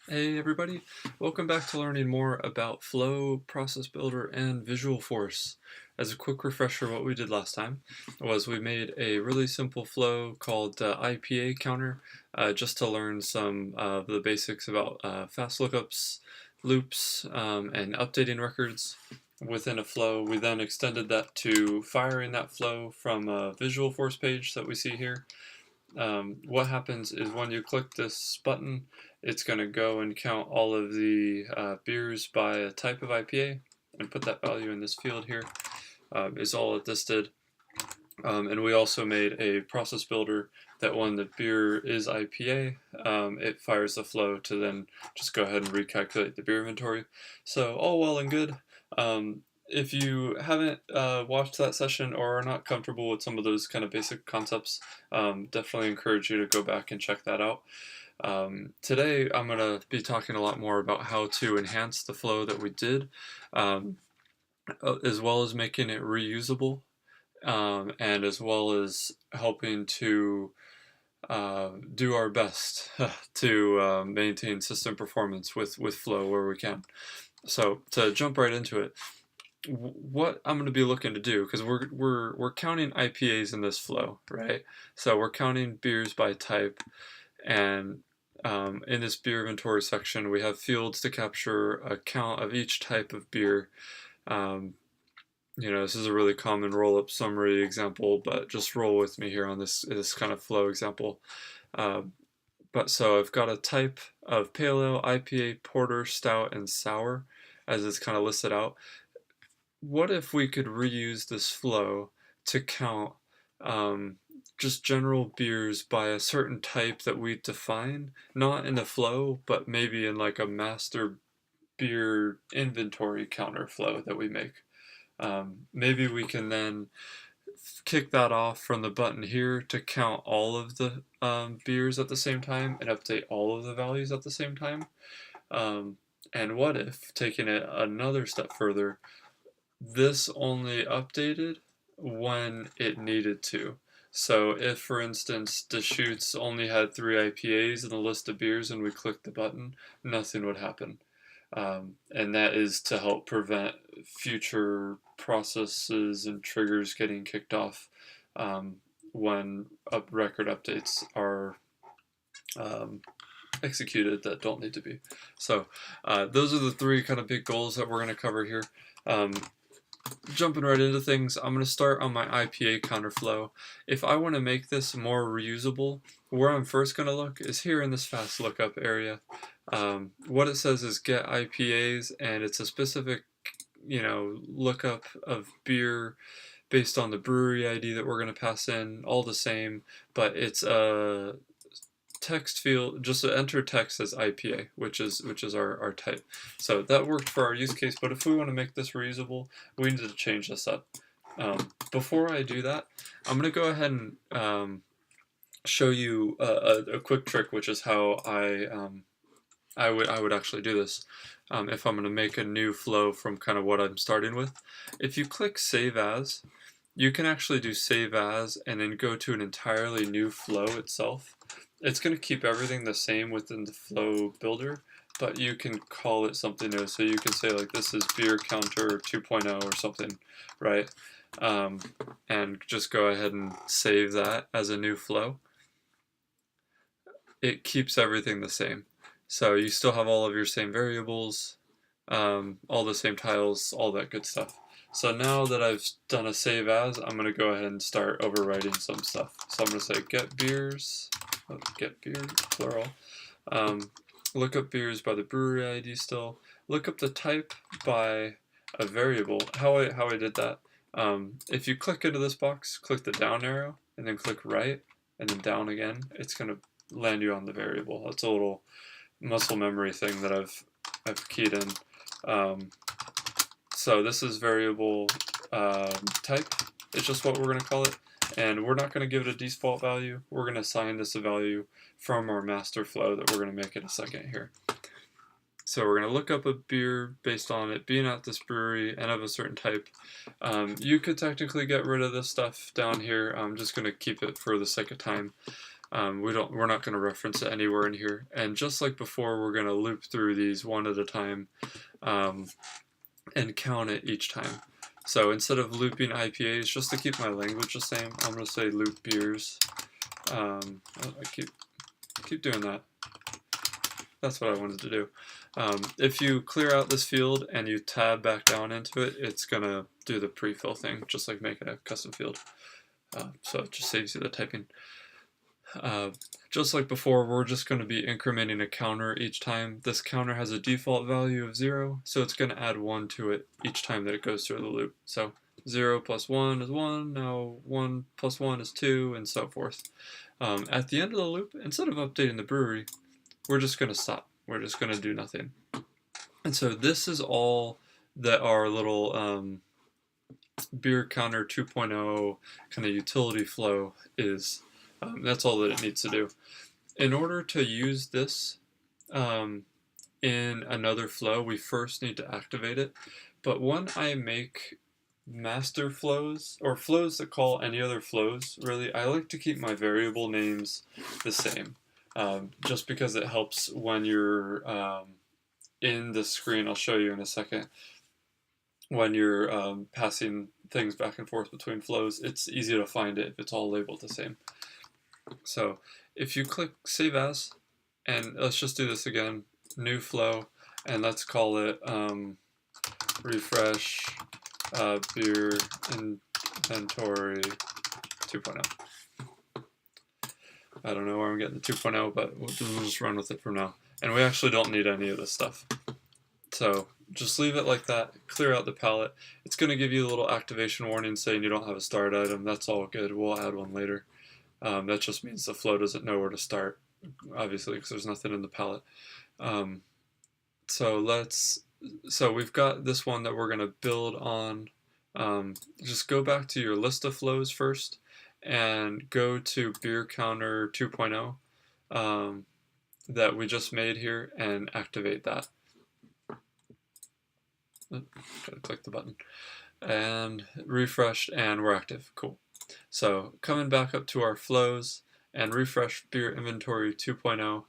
Hey everybody, welcome back to learning more about Flow, Process Builder, and Visualforce. As a quick refresher, what we did last time was we made a really simple flow called IPA Counter just to learn some of the basics about fast lookups, loops, and updating records within a flow. We then extended that to firing that flow from a Visualforce page that we see here. What happens is when you click this button, it's going to go and count all of the beers by a type of IPA and put that value in this field here. Is all that this did. And we also made a process builder that when the beer is IPA, it fires the flow to then just go ahead and recalculate the beer inventory. So all well and good. If you haven't watched that session or are not comfortable with some of those kind of basic concepts, definitely encourage you to go back and check that out. Today I'm going to be talking a lot more about how to enhance the flow that we did, as well as making it reusable, and as well as helping to do our best to maintain system performance with Flow where we can. So to jump right into it, what I'm going to be looking to do, because we're counting IPAs in this flow, right? So we're counting beers by type, and in this beer inventory section, we have fields to capture a count of each type of beer. Um, this is a really common roll-up summary example, but just roll with me here on this kind of flow example. But so I've got a type of pale ale, IPA, porter, stout, and sour, as it's kind of listed out. What if we could reuse this flow to count just general beers by a certain type that we define, not in the flow, but maybe in like a master beer inventory counter flow that we make. Maybe we can then kick that off from the button here to count all of the beers at the same time and update all of the values at the same time. And what if, taking it another step further, this only updated when it needed to? So if, for instance, Deschutes only had 3 IPAs in the list of beers and we clicked the button, nothing would happen. And that is to help prevent future processes and triggers getting kicked off when record updates are executed that don't need to be. So those are the 3 kind of big goals that we're going to cover here. Jumping right into things, I'm going to start on my IPA counterflow. If I want to make this more reusable, where I'm first going to look is here in this fast lookup area. What it says is get IPAs, and it's a specific, lookup of beer based on the brewery ID that we're going to pass in, all the same, but it's a text field, just to enter text as IPA, which is our type. So that worked for our use case, but if we want to make this reusable, we need to change this up. Before I do that, I'm going to go ahead and show you a quick trick, which is how I would actually do this if I'm going to make a new flow from kind of what I'm starting with. If you click Save As, you can actually do Save As and then go to an entirely new flow itself. It's going to keep everything the same within the flow builder, but you can call it something new. So you can say like this is beer counter 2.0 or something, right? And just go ahead and save that as a new flow. It keeps everything the same. So you still have all of your same variables, all the same tiles, all that good stuff. So now that I've done a save as, I'm going to go ahead and start overwriting some stuff. So I'm going to say get beers, plural. Look up beers by the brewery ID still. Look up the type by a variable. How I did that, if you click into this box, click the down arrow, and then click right, and then down again, it's going to land you on the variable. That's a little muscle memory thing that I've keyed in. So this is variable type. It's just what we're going to call it, and we're not going to give it a default value. We're going to assign this a value from our master flow that we're going to make in a second here. So we're going to look up a beer based on it being at this brewery and of a certain type. You could technically get rid of this stuff down here. I'm just going to keep it for the sake of time. We're not going to reference it anywhere in here. And just like before, we're going to loop through these one at a time and count it each time. So instead of looping IPAs, just to keep my language the same, I'm going to say loop beers. I keep doing that. That's what I wanted to do. If you clear out this field and you tab back down into it, it's going to do the pre-fill thing, just like making a custom field. So it just saves you the typing. Just like before, we're just going to be incrementing a counter each time. This counter has a default value of 0, so it's going to add 1 to it each time that it goes through the loop. So 0 plus 1 is 1, now 1 plus 1 is 2, and so forth. At the end of the loop, instead of updating the brewery, we're just going to stop. We're just going to do nothing. And so this is all that our little beer counter 2.0 kind of utility flow is. That's all that it needs to do. In order to use this in another flow, we first need to activate it. But when I make master flows, or flows that call any other flows, really, I like to keep my variable names the same. Just because it helps when you're in the screen. I'll show you in a second. When you're passing things back and forth between flows, it's easy to find it if it's all labeled the same. So if you click Save As, and let's just do this again, new flow, and let's call it refresh beer inventory 2.0. I don't know where I'm getting the 2.0, but we'll just run with it for now. And we actually don't need any of this stuff. So just leave it like that, clear out the palette. It's going to give you a little activation warning saying you don't have a start item. That's all good. We'll add one later. That just means the flow doesn't know where to start, obviously, because there's nothing in the palette. So we've got this one that we're going to build on. Just go back to your list of flows first and go to beer counter 2.0 that we just made here and activate that. Gotta click the button and refreshed, and we're active. Cool. So coming back up to our flows and refresh beer inventory 2.0,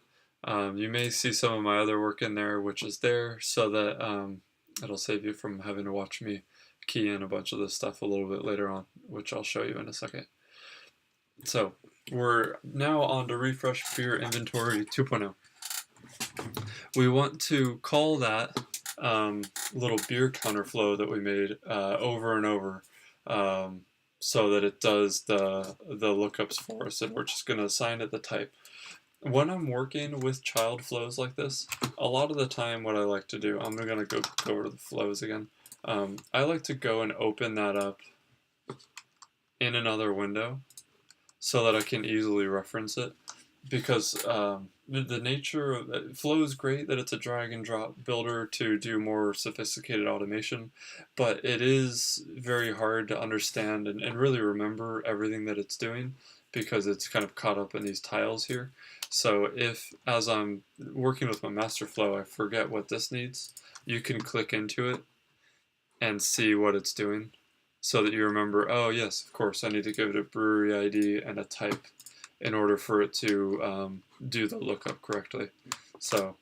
you may see some of my other work in there, which is there so that it'll save you from having to watch me key in a bunch of this stuff a little bit later on, which I'll show you in a second. So we're now on to refresh beer inventory 2.0. We want to call that little beer counterflow that we made over and over so that it does the lookups for us, and we're just going to assign it the type. When I'm working with child flows like this, a lot of the time what I like to do, I'm going to go over to the flows again. I like to go and open that up in another window so that I can easily reference it, because the nature of flow is great that it's a drag and drop builder to do more sophisticated automation, but it is very hard to understand and really remember everything that it's doing because it's kind of caught up in these tiles here. So if, as I'm working with my master flow, I forget what this needs, you can click into it and see what it's doing so that you remember, oh yes, of course, I need to give it a brewery ID and a type in order for it to do the lookup correctly. So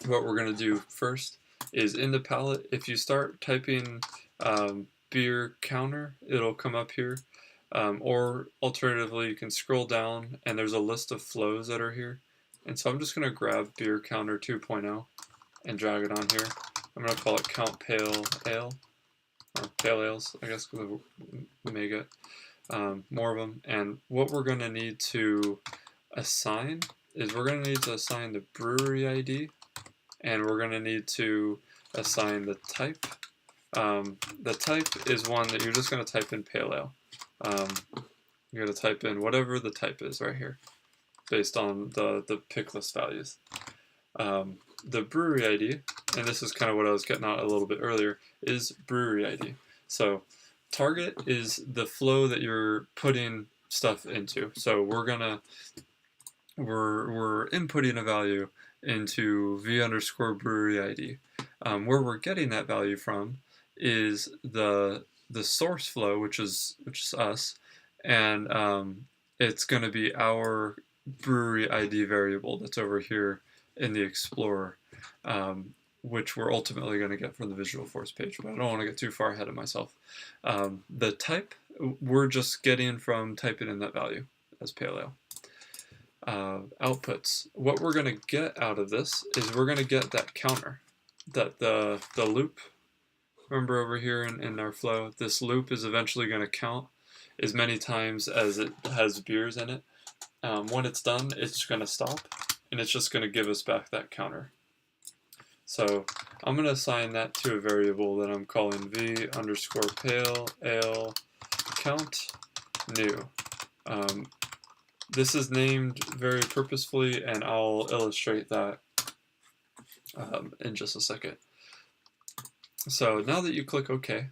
what we're going to do first is in the palette, if you start typing beer counter, it'll come up here. Or alternatively, you can scroll down and there's a list of flows that are here. And so I'm just going to grab beer counter 2.0 and drag it on here. I'm going to call it count pale ale, or pale ales, I guess, because we may get more of them. And what we're going to need to assign is we're going to need to assign the brewery ID, and we're going to need to assign the type. The type is one that you're just going to type in pale ale. You're going to type in whatever the type is right here based on the pick list values. The brewery ID, and this is kind of what I was getting at a little bit earlier, is brewery ID. So target is the flow that you're putting stuff into. So we're inputting a value into v_brewery ID. Where we're getting that value from is the source flow, which is us, and it's going to be our brewery ID variable that's over here in the Explorer, which we're ultimately going to get from the Visualforce page, but I don't want to get too far ahead of myself. The type, we're just getting from typing in that value as pale ale. Outputs, what we're going to get out of this is we're going to get that counter, that the loop. Remember over here in our flow, this loop is eventually going to count as many times as it has beers in it. When it's done, it's going to stop, and it's just going to give us back that counter. So I'm going to assign that to a variable that I'm calling v underscore pale ale count new. This is named very purposefully, and I'll illustrate that in just a second. So now that you click OK,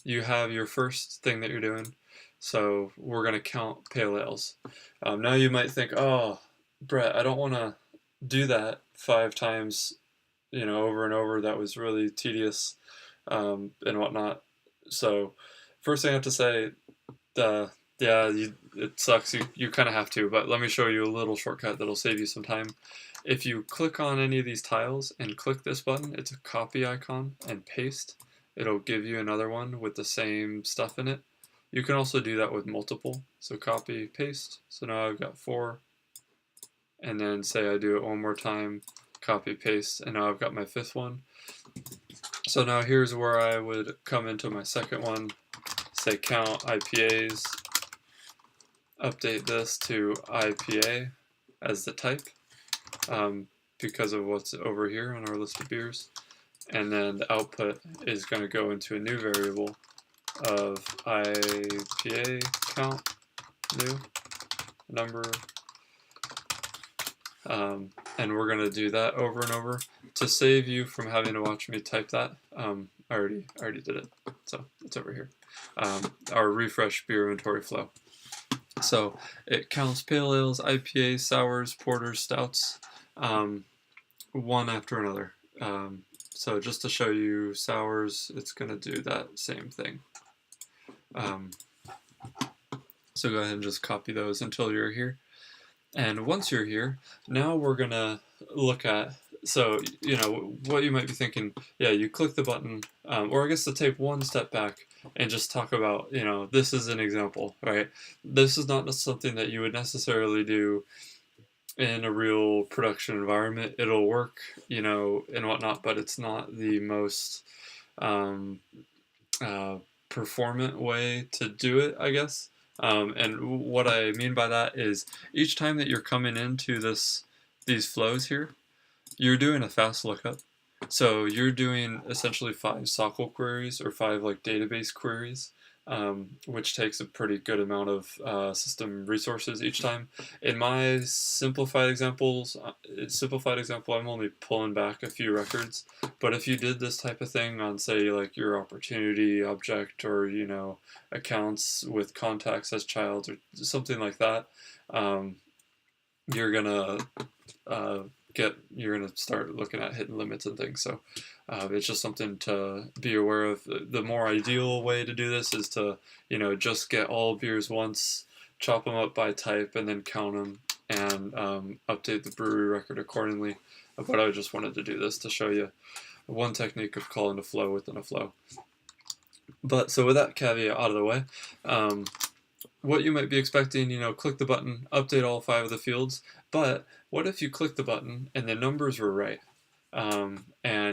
you have your first thing that you're doing. So we're going to count pale ales. Now you might think, oh, Brett, I don't want to do that 5 times, over and over. That was really tedious and whatnot. So first thing I have to say, it sucks. You kind of have to, but let me show you a little shortcut that'll save you some time. If you click on any of these tiles and click this button, it's a copy icon, and paste, it'll give you another one with the same stuff in it. You can also do that with multiple. So copy, paste. So now I've got 4. And then say I do it one more time, copy, paste, and now I've got my 5th one. So now here's where I would come into my second one, say count IPAs, update this to IPA as the type, because of what's over here on our list of beers. And then the output is going to go into a new variable of IPA count new number, and we're going to do that over and over to save you from having to watch me type that. I already did it, so it's over here. Our refresh beer inventory flow. So it counts pale ales, IPAs, sours, porters, stouts, one after another. So just to show you sours, it's going to do that same thing. So go ahead and just copy those until you're here. And once you're here, now we're going to look at, so, what you might be thinking, yeah, you click the button, or I guess to take one step back and just talk about, this is an example, right? This is not something that you would necessarily do in a real production environment. It'll work, and whatnot, but it's not the most performant way to do it, I guess. And what I mean by that is each time that you're coming into these flows here, you're doing a fast lookup. So you're doing essentially 5 SOQL queries or 5 database queries, which takes a pretty good amount of system resources each time. In my simplified example, I'm only pulling back a few records. But if you did this type of thing on, say, your opportunity object or, accounts with contacts as child or something like that, you're gonna start looking at hidden limits and things. So it's just something to be aware of. The more ideal way to do this is to, just get all beers once, chop them up by type, and then count them and update the brewery record accordingly. But I just wanted to do this to show you one technique of calling a flow within a flow. But so with that caveat out of the way, what you might be expecting, click the button, update all 5 of the fields. But what if you click the button and the numbers were right, and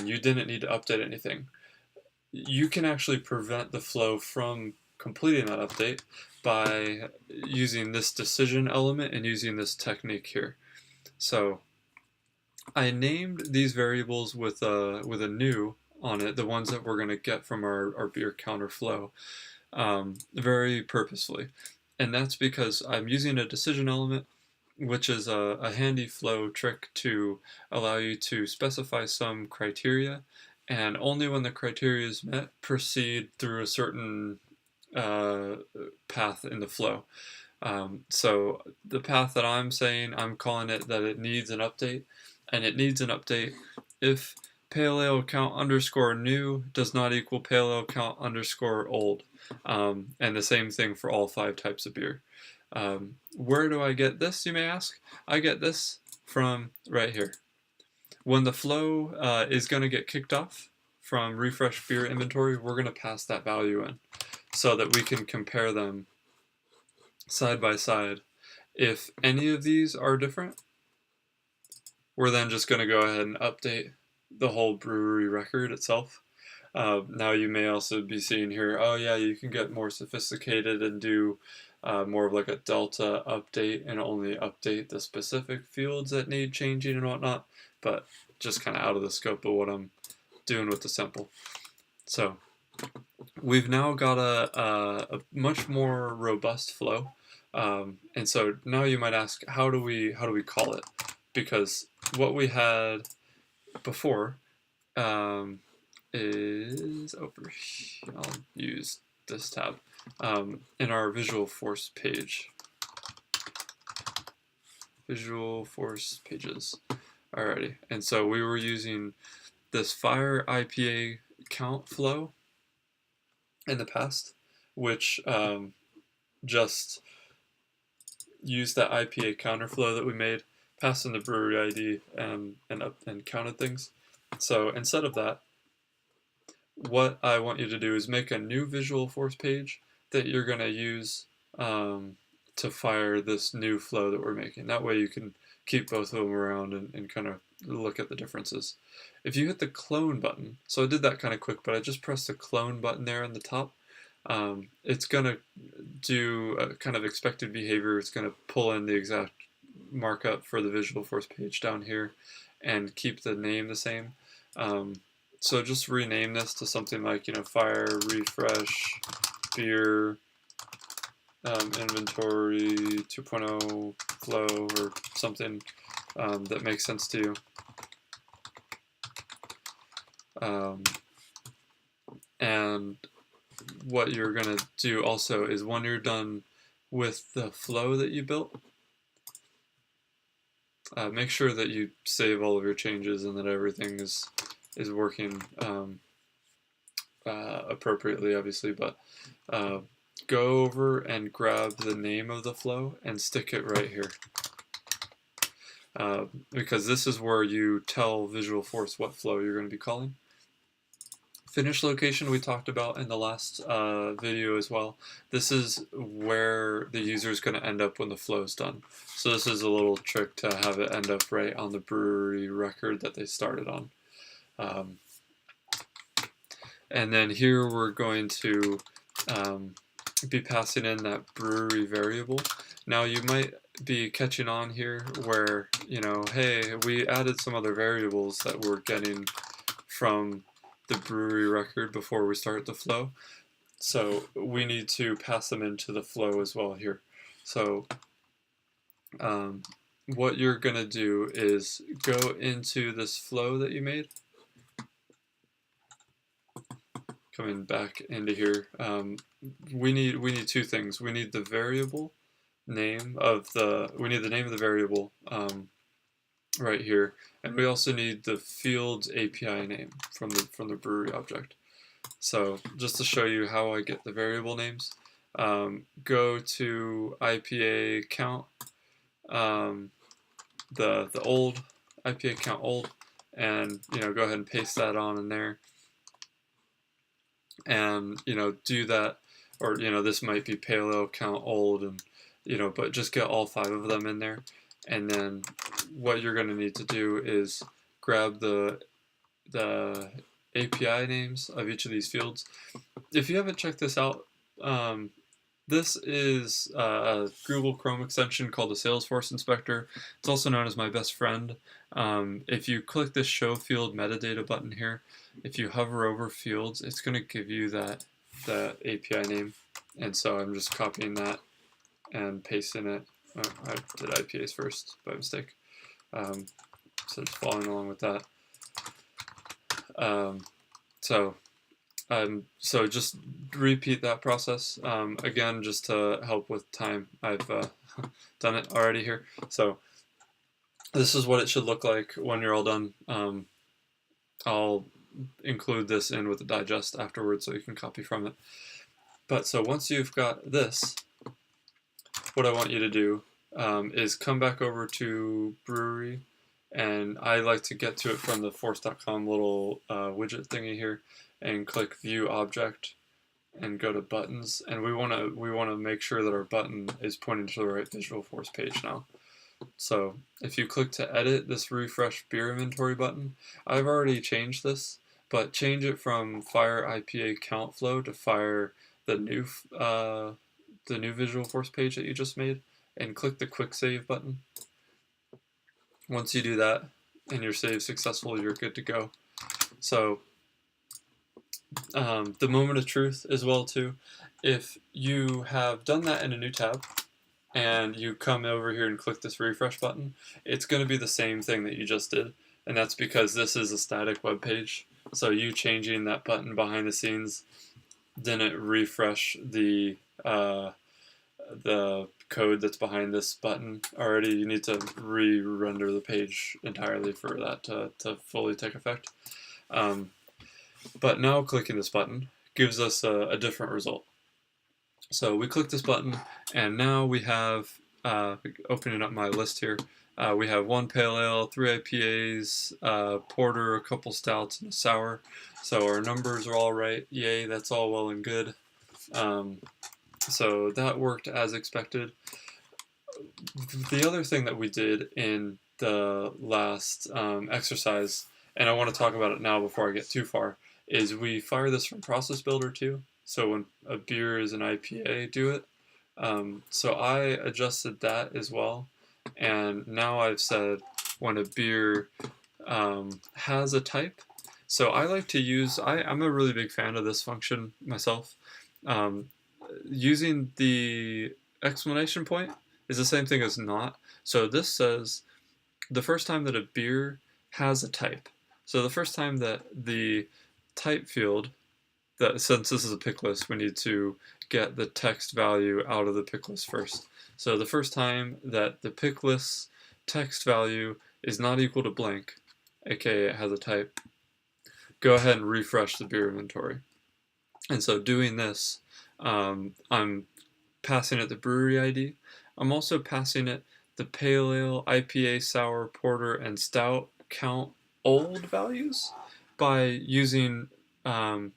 you didn't need to update anything? You can actually prevent the flow from completing that update by using this decision element and using this technique here. So I named these variables with a new on it, the ones that we're going to get from our beer counter flow, very purposefully. And that's because I'm using a decision element, which is a handy flow trick to allow you to specify some criteria, and only when the criteria is met, proceed through a certain path in the flow. So the path that I'm saying, I'm calling it that it needs an update, and it needs an update if pale ale count underscore new does not equal pale ale count underscore old. And the same thing for all 5 types of beer. Where do I get this, you may ask? I get this from right here. When the flow is going to get kicked off from refresh beer inventory, we're going to pass that value in so that we can compare them side by side. If any of these are different, we're then just going to go ahead and update the whole brewery record itself. Now you may also be seeing here, oh yeah, you can get more sophisticated and do more of like a delta update and only update the specific fields that need changing and whatnot, but just kind of out of the scope of what I'm doing with the sample. So we've now got a much more robust flow, and so now you might ask, how do we call it? Because what we had before is over here. I'll use this tab in our visual force page. Visual force pages. Alrighty, and so we were using this fire IPA Counterflow in the past, which just used that IPA Counterflow that we made, passed in the brewery ID and counted things. So instead of that, what I want you to do is make a new visual force page that you're going to use to fire this new flow that we're making. That way you can keep both of them around and kind of look at the differences. If you hit the clone button, so I did that kind of quick, but I just pressed the clone button there on the top. It's going to do a kind of expected behavior. It's going to pull in the exact markup for the visual force page down here and keep the name the same. So just rename this to something like, fire refresh beer inventory 2.0 flow or something that makes sense to you. And what you're going to do also is when you're done with the flow that you built, make sure that you save all of your changes and that everything is working appropriately, obviously, but go over and grab the name of the flow and stick it right here. Because this is where you tell Visual Force what flow you're going to be calling. Finish location we talked about in the last video as well. This is where the user is going to end up when the flow is done. So this is a little trick to have it end up right on the brewery record that they started on. And then here we're going to be passing in that brewery variable. Now you might be catching on here where, hey, we added some other variables that we're getting from the brewery record before we start the flow. So we need to pass them into the flow as well here. So what you're going to do is go into this flow that you made. Coming back into here, we need two things. We need the variable name of the name of the variable right here, and we also need the field's API name from the brewery object. So just to show you how I get the variable names, go to IPA count, the old IPA count old, and go ahead and paste that on in there. And do that, or this might be pale ale count old, and but just get all 5 of them in there. And then what you're going to need to do is grab the API names of each of these fields. If you haven't checked this out, this is a Google Chrome extension called the Salesforce Inspector. It's also known as my best friend. If you click this show field metadata button here, if you hover over fields, it's going to give you the API name. And so I'm just copying that and pasting it. Oh, I did IPAs first by mistake. So just following along with that. So just repeat that process. Again, just to help with time, I've done it already here. So this is what it should look like when you're all done. I'll include this in with the digest afterwards so you can copy from it. But so once you've got this, what I want you to do is come back over to Brewery, and I like to get to it from the force.com little widget thingy here, and click View Object, and go to Buttons, and we want to make sure that our button is pointing to the right Visual Force page now. So if you click to edit this refresh beer inventory button, I've already changed this, but change it from fire IPA Counterflow to fire the new Visual Force page that you just made, and click the quick save button. Once you do that and your save successful, you're good to go. So the moment of truth as well too, if you have done that in a new tab and you come over here and click this refresh button, it's going to be the same thing that you just did, and that's because this is a static web page. So you changing that button behind the scenes didn't refresh the code that's behind this button already. You need to re-render the page entirely for that to fully take effect. But now clicking this button gives us a different result. So we click this button, and now we have, opening up my list here, we have 1 pale ale, 3 IPAs, porter, a couple stouts, and a sour. So our numbers are all right. Yay, that's all well and good. So that worked as expected. The other thing that we did in the last exercise, and I want to talk about it now before I get too far, is we fire this from Process Builder too. So when a beer is an IPA, do it. So I adjusted that as well, and now I've said when a beer has a type. So I like to use, I'm a really big fan of this function myself. Using the exclamation point is the same thing as not. So this says the first time that a beer has a type. So the first time that the type field, that since this is a pick list, we need to get the text value out of the pick list first. So the first time that the pick list text value is not equal to blank, aka it has a type, go ahead and refresh the beer inventory. And so doing this, I'm passing it the brewery ID. I'm also passing it the pale ale, IPA, sour, porter, and stout count old values by using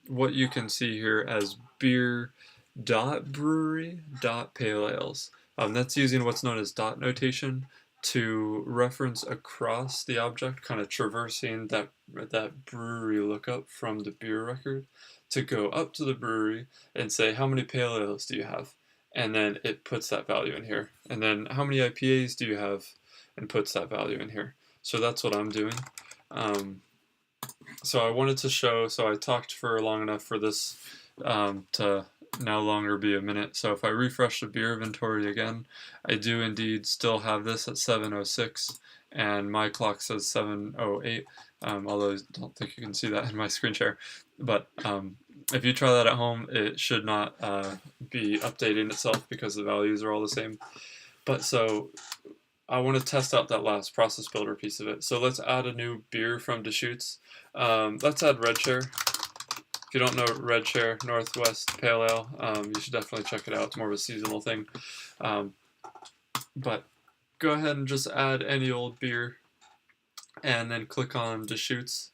what you can see here as beer.brewery.pale ales. That's using what's known as dot notation to reference across the object, kind of traversing that brewery lookup from the beer record to go up to the brewery and say, how many pale ales do you have? And then it puts that value in here. And then how many IPAs do you have? And puts that value in here. So that's what I'm doing. So I wanted to show, so I talked for long enough for this to no longer be a minute. So if I refresh the beer inventory again, I do indeed still have this at 7:06, and my clock says 7:08, although I don't think you can see that in my screen share. But if you try that at home, it should not be updating itself because the values are all the same. But so I want to test out that last process builder piece of it. So let's add a new beer from Deschutes. Let's add Red Chair. If you don't know Red Chair, Northwest Pale Ale, you should definitely check it out. It's more of a seasonal thing. But go ahead and just add any old beer and then click on Deschutes.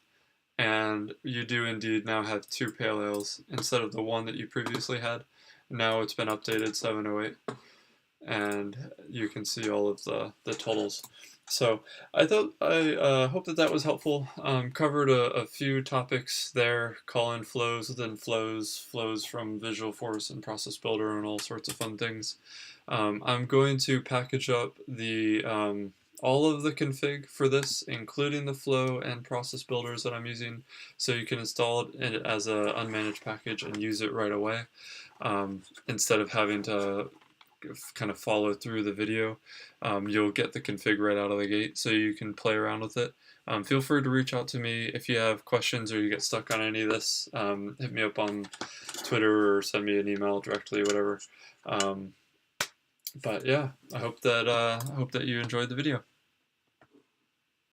And you do indeed now have 2 pale ales instead of the one that you previously had. Now it's been updated 7:08. And you can see all of the totals. So I hope that was helpful. Covered a few topics there, call-in flows within flows, flows from Visual Force and Process Builder, and all sorts of fun things. I'm going to package up the all of the config for this, including the flow and process builders that I'm using, so you can install it as an unmanaged package and use it right away, instead of having to kind of follow through the video. You'll get the config right out of the gate, so you can play around with it. Feel free to reach out to me if you have questions or you get stuck on any of this. Hit me up on Twitter or send me an email directly, whatever. But yeah, I hope that you enjoyed the video.